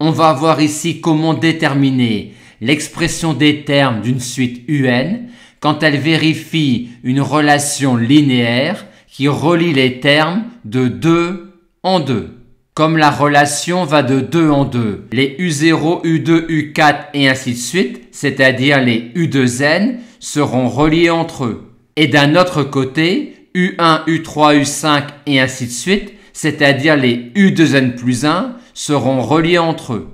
On va voir ici comment déterminer l'expression des termes d'une suite UN quand elle vérifie une relation linéaire qui relie les termes de 2 en 2. Comme la relation va de 2 en 2, les U0, U2, U4 et ainsi de suite, c'est-à-dire les U2N, seront reliés entre eux. Et d'un autre côté, U1, U3, U5 et ainsi de suite, c'est-à-dire les U2N plus 1, seront reliés entre eux.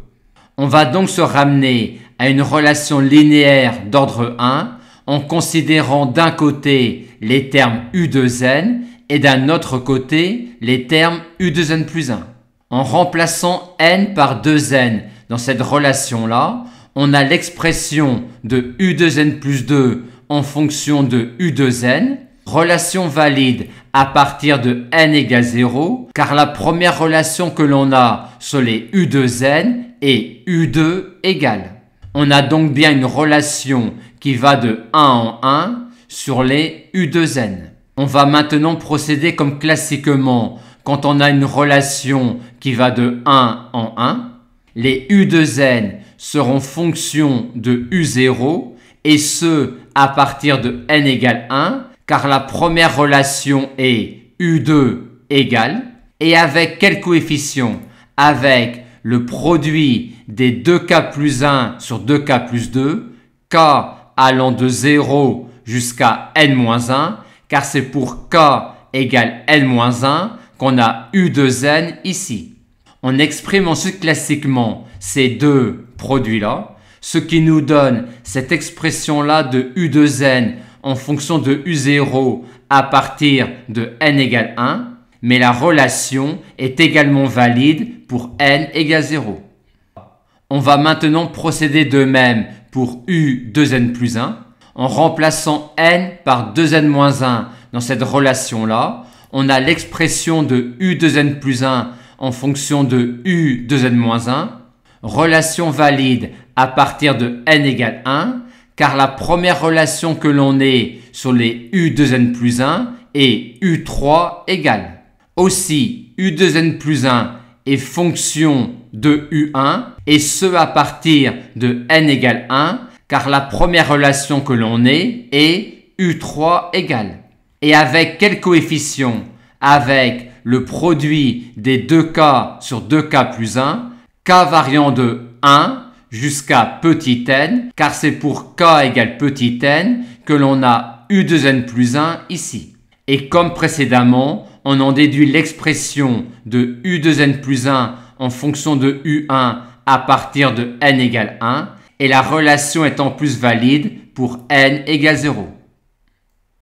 On va donc se ramener à une relation linéaire d'ordre 1 en considérant d'un côté les termes U2N et d'un autre côté les termes U2N plus 1. En remplaçant n par 2n dans cette relation-là, on a l'expression de U2n plus 2 en fonction de U2n, relation valide à partir de n égale 0, car la première relation que l'on a sur les U2n est U2 égale. On a donc bien une relation qui va de 1 en 1 sur les U2n. On va maintenant procéder comme classiquement quand on a une relation qui va de 1 en 1. Les U2n seront fonction de U0 et ce à partir de n égale 1 car la première relation est U2 égale et avec quel coefficient? Avec le produit des 2k plus 1 sur 2k plus 2, k allant de 0 jusqu'à n-1 car c'est pour k égale n-1 qu'on a U2n ici. On exprime ensuite classiquement ces deux produits-là, ce qui nous donne cette expression-là de U2n en fonction de U0 à partir de n égale 1, mais la relation est également valide pour n égale 0. On va maintenant procéder de même pour U2n plus 1, en remplaçant n par 2n-1 dans cette relation-là. On a l'expression de U2n plus 1 en fonction de U2n-1, relation valide à partir de n égale 1, car la première relation que l'on ait sur les U2n plus 1 est U3 égale. Aussi, U2n plus 1 est fonction de U1 et ce à partir de n égale 1, car la première relation que l'on ait est U3 égale. Et avec quel coefficient? Avec le produit des 2k sur 2k plus 1, k variant de 1 jusqu'à petit n, car c'est pour k égale petit n que l'on a U2n plus 1 ici. Et comme précédemment, on en déduit l'expression de U2n plus 1 en fonction de U1 à partir de n égale 1, et la relation est en plus valide pour n égale 0.